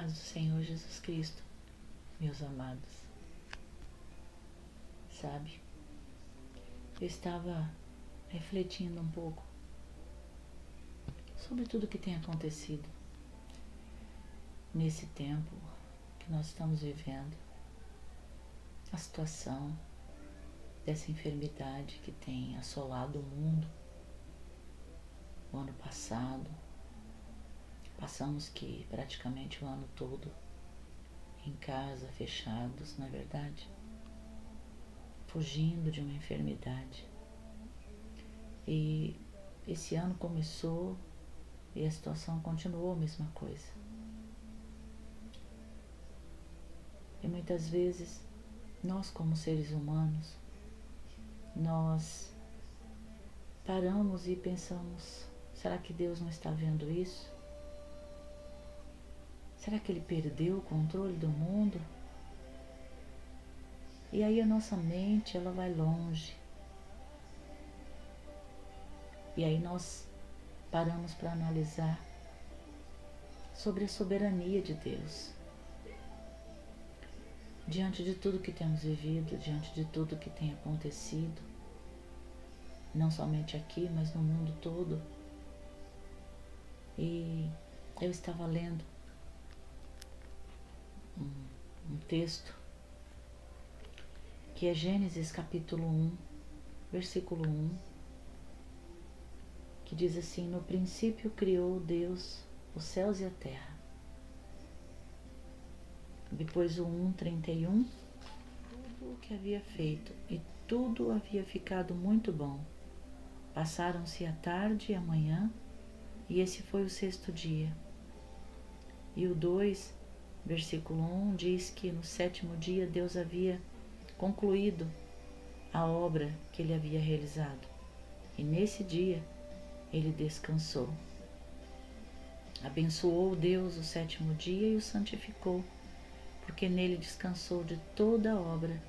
paz do Senhor Jesus Cristo, meus amados. Sabe, eu estava refletindo um pouco sobre tudo que tem acontecido nesse tempo que nós estamos vivendo, a situação dessa enfermidade que tem assolado o mundo. O ano passado, passamos que praticamente o ano todo em casa, fechados, não é verdade? Fugindo de uma enfermidade. E esse ano começou e a situação continuou a mesma coisa. E muitas vezes, nós como seres humanos, nós paramos e pensamos, será que Deus não está vendo isso? Será que Ele perdeu o controle do mundo? E aí a nossa mente, ela vai longe. E aí nós paramos para analisar sobre a soberania de Deus. Diante de tudo que temos vivido, diante de tudo que tem acontecido, não somente aqui, mas no mundo todo. E eu estava lendo um texto que é Gênesis capítulo 1, versículo 1, que diz assim: no princípio criou Deus os céus e a terra. Depois o 1:31, tudo o que havia feito e tudo havia ficado muito bom. Passaram-se a tarde e a manhã, e esse foi o sexto dia. E o 2, versículo 1, diz que no sétimo dia Deus havia concluído a obra que Ele havia realizado. E nesse dia Ele descansou. Abençoou Deus o sétimo dia e o santificou, porque nele descansou de toda a obra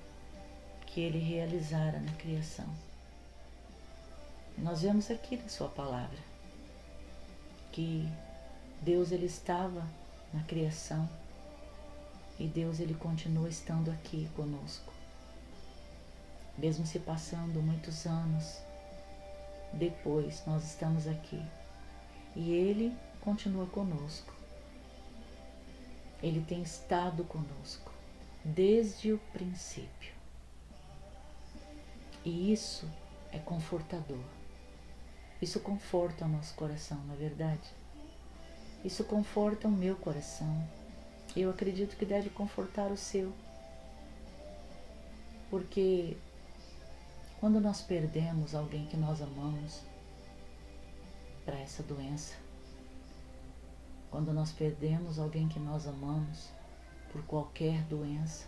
que Ele realizara na criação. Nós vemos aqui na sua palavra que Deus, Ele estava na criação e Deus, Ele continua estando aqui conosco. Mesmo se passando muitos anos depois, nós estamos aqui e Ele continua conosco. Ele tem estado conosco desde o princípio. E isso é confortador. Isso conforta o nosso coração, não é verdade? Isso conforta o meu coração. Eu acredito que deve confortar o seu. Porque quando nós perdemos alguém que nós amamos para essa doença, quando nós perdemos alguém que nós amamos por qualquer doença,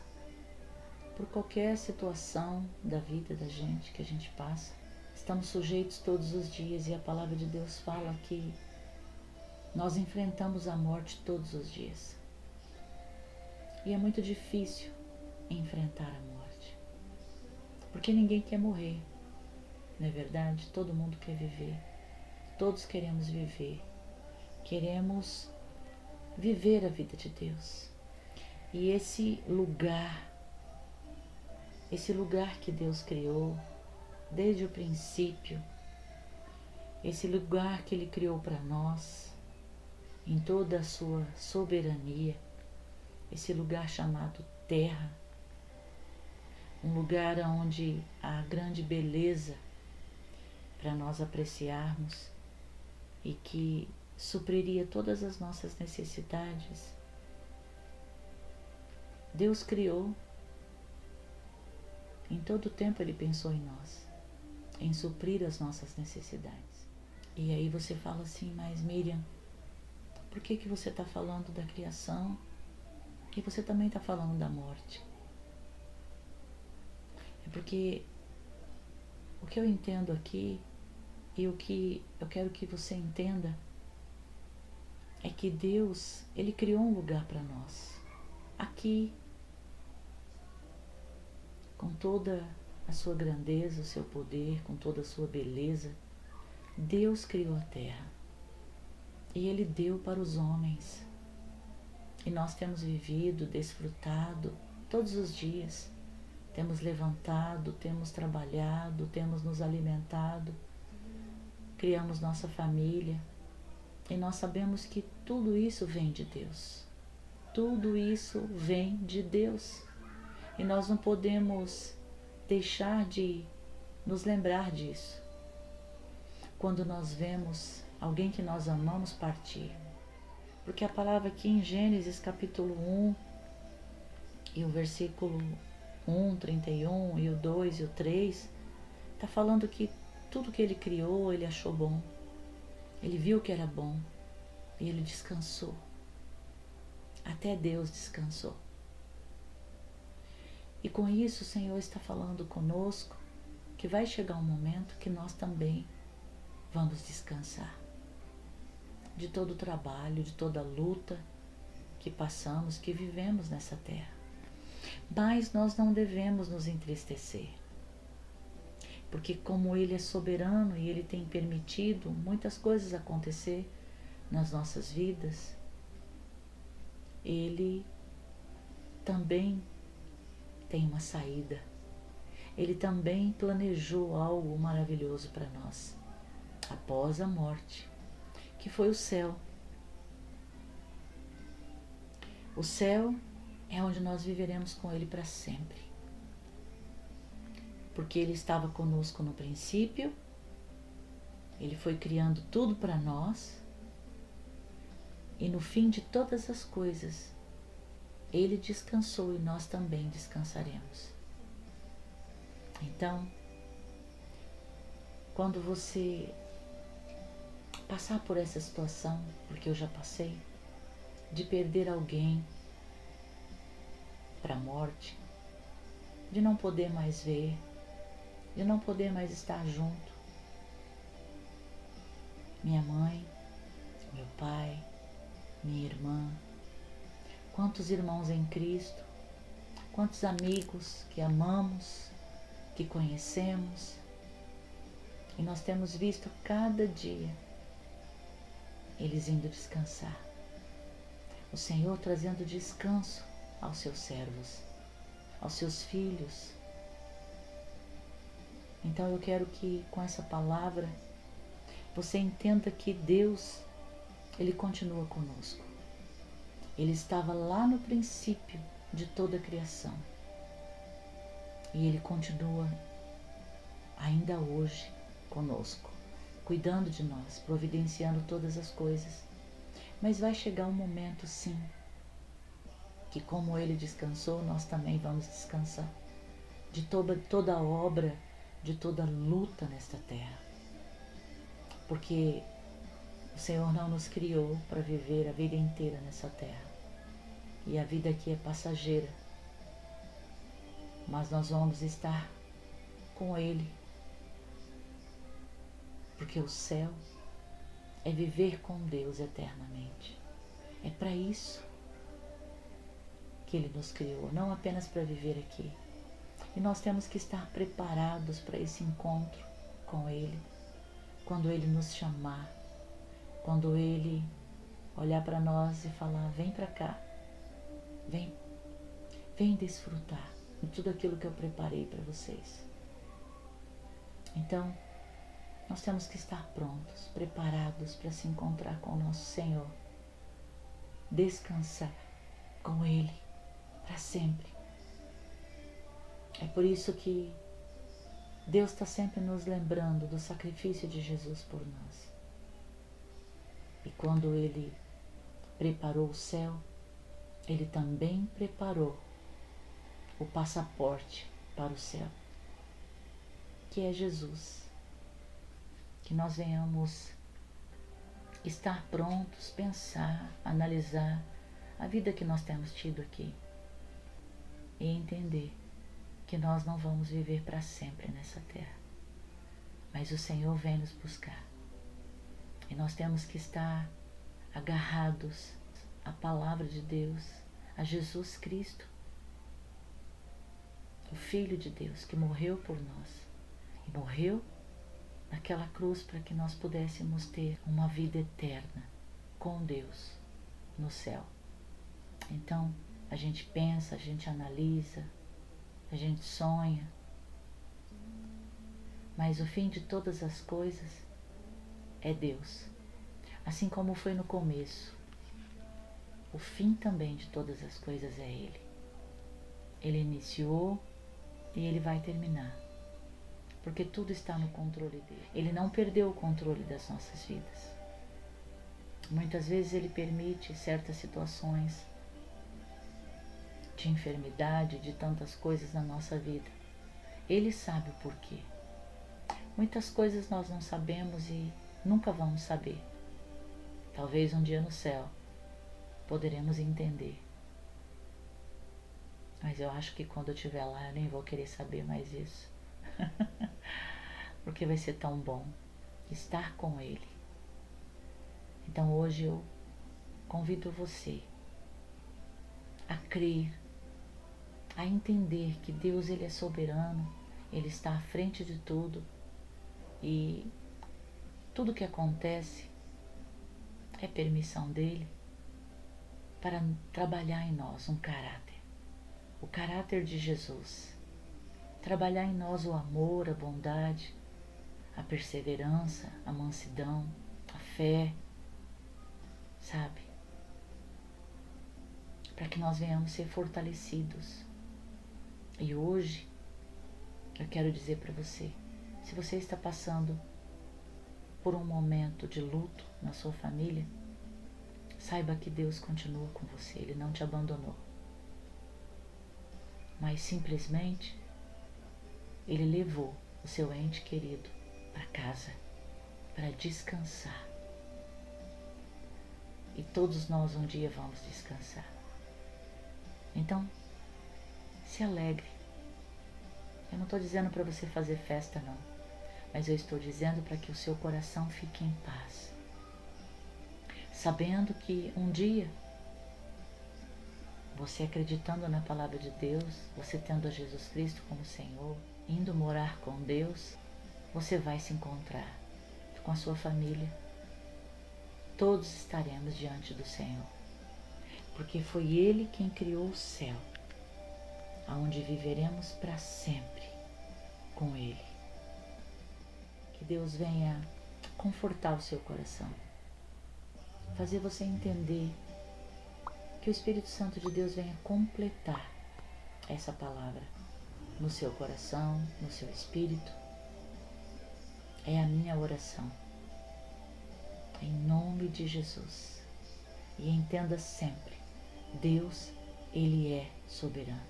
por qualquer situação da vida da gente que a gente passa, estamos sujeitos todos os dias, e a palavra de Deus fala que nós enfrentamos a morte todos os dias. E é muito difícil enfrentar a morte, porque ninguém quer morrer, não é verdade? Todo mundo quer viver, todos queremos viver, queremos viver a vida de Deus. E esse lugar que Deus criou desde o princípio, esse lugar que Ele criou para nós, em toda a sua soberania, esse lugar chamado terra, um lugar onde há grande beleza para nós apreciarmos e que supriria todas as nossas necessidades. Deus criou. Em todo o tempo Ele pensou em nós, em suprir as nossas necessidades. E aí você fala assim, mas Miriam, por que você está falando da criação e você também está falando da morte? É porque o que eu entendo aqui e o que eu quero que você entenda é que Deus, Ele criou um lugar para nós, aqui, com toda a sua grandeza, o seu poder, com toda a sua beleza. Deus criou a terra e Ele deu para os homens. E nós temos vivido, desfrutado todos os dias. Temos levantado, temos trabalhado, temos nos alimentado, criamos nossa família. E nós sabemos que tudo isso vem de Deus. Tudo isso vem de Deus. E nós não podemos deixar de nos lembrar disso quando nós vemos alguém que nós amamos partir. Porque a palavra aqui em Gênesis capítulo 1 e o versículo 1, 31 e o 2 e o 3 está falando que tudo que ele criou ele achou bom. Ele viu que era bom e ele descansou. Até Deus descansou. E com isso o Senhor está falando conosco que vai chegar um momento que nós também vamos descansar de todo o trabalho, de toda a luta que passamos, que vivemos nessa terra. Mas nós não devemos nos entristecer, porque como Ele é soberano e Ele tem permitido muitas coisas acontecer nas nossas vidas, Ele também tem uma saída. Ele também planejou algo maravilhoso para nós, após a morte, que foi o céu. O céu é onde nós viveremos com Ele para sempre. Porque Ele estava conosco no princípio, Ele foi criando tudo para nós, e no fim de todas as coisas, Ele descansou e nós também descansaremos. Então, quando você passar por essa situação, porque eu já passei, de perder alguém para a morte, de não poder mais ver, de não poder mais estar junto. Minha mãe, meu pai, minha irmã, quantos irmãos em Cristo, quantos amigos que amamos, que conhecemos, e nós temos visto cada dia eles indo descansar. O Senhor trazendo descanso aos seus servos, aos seus filhos. Então eu quero que com essa palavra você entenda que Deus, Ele continua conosco. Ele estava lá no princípio de toda a criação. E Ele continua ainda hoje conosco, cuidando de nós, providenciando todas as coisas. Mas vai chegar um momento, sim, que como Ele descansou, nós também vamos descansar de toda a obra, de toda a luta nesta terra. Porque o Senhor não nos criou para viver a vida inteira nessa terra. E a vida aqui é passageira. Mas nós vamos estar com Ele. Porque o céu é viver com Deus eternamente. É para isso que Ele nos criou, não apenas para viver aqui. E nós temos que estar preparados para esse encontro com Ele, quando Ele nos chamar, quando Ele olhar para nós e falar: vem para cá, vem desfrutar de tudo aquilo que eu preparei para vocês. Então, nós temos que estar prontos, preparados para se encontrar com o nosso Senhor, descansar com Ele para sempre. É por isso que Deus está sempre nos lembrando do sacrifício de Jesus por nós. E quando Ele preparou o céu, Ele também preparou o passaporte para o céu, que é Jesus. Que nós venhamos estar prontos, pensar, analisar a vida que nós temos tido aqui e entender que nós não vamos viver para sempre nessa terra, mas o Senhor vem nos buscar e nós temos que estar agarrados à palavra de Deus, a Jesus Cristo, o Filho de Deus que morreu por nós e morreu naquela cruz para que nós pudéssemos ter uma vida eterna com Deus no céu. Então, a gente pensa, a gente analisa, a gente sonha, mas o fim de todas as coisas é Deus. Assim como foi no começo, o fim também de todas as coisas é Ele. Ele iniciou e Ele vai terminar, porque tudo está no controle dele. Ele não perdeu o controle das nossas vidas. Muitas vezes Ele permite certas situações de enfermidade, de tantas coisas na nossa vida. Ele sabe o porquê. Muitas coisas nós não sabemos e nunca vamos saber. Talvez um dia no céu poderemos entender. Mas eu acho que quando eu estiver lá eu nem vou querer saber mais isso. Porque vai ser tão bom estar com Ele. Então hoje eu convido você a crer, a entender que Deus Ele é soberano, Ele está à frente de tudo e tudo que acontece é permissão dEle para trabalhar em nós um caráter, o caráter de Jesus, trabalhar em nós o amor, a bondade, a perseverança, a mansidão, a fé, sabe? Para que nós venhamos ser fortalecidos. E hoje eu quero dizer para você, se você está passando por um momento de luto na sua família, saiba que Deus continua com você, Ele não te abandonou. Mas simplesmente Ele levou o seu ente querido para casa, para descansar. E todos nós um dia vamos descansar. Então, se alegre. Eu não estou dizendo para você fazer festa não, mas eu estou dizendo para que o seu coração fique em paz, sabendo que um dia, você acreditando na palavra de Deus, você tendo a Jesus Cristo como Senhor, indo morar com Deus, você vai se encontrar com a sua família. Todos estaremos diante do Senhor, porque foi Ele quem criou o céu, aonde viveremos para sempre com Ele. Que Deus venha confortar o seu coração, fazer você entender, que o Espírito Santo de Deus venha completar essa palavra no seu coração, no seu espírito. É a minha oração, em nome de Jesus. E entenda sempre, Deus, Ele é soberano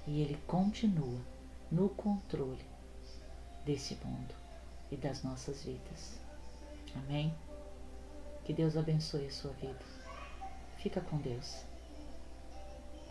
e Ele continua no controle desse mundo e das nossas vidas. Amém? Que Deus abençoe a sua vida. Fica com Deus.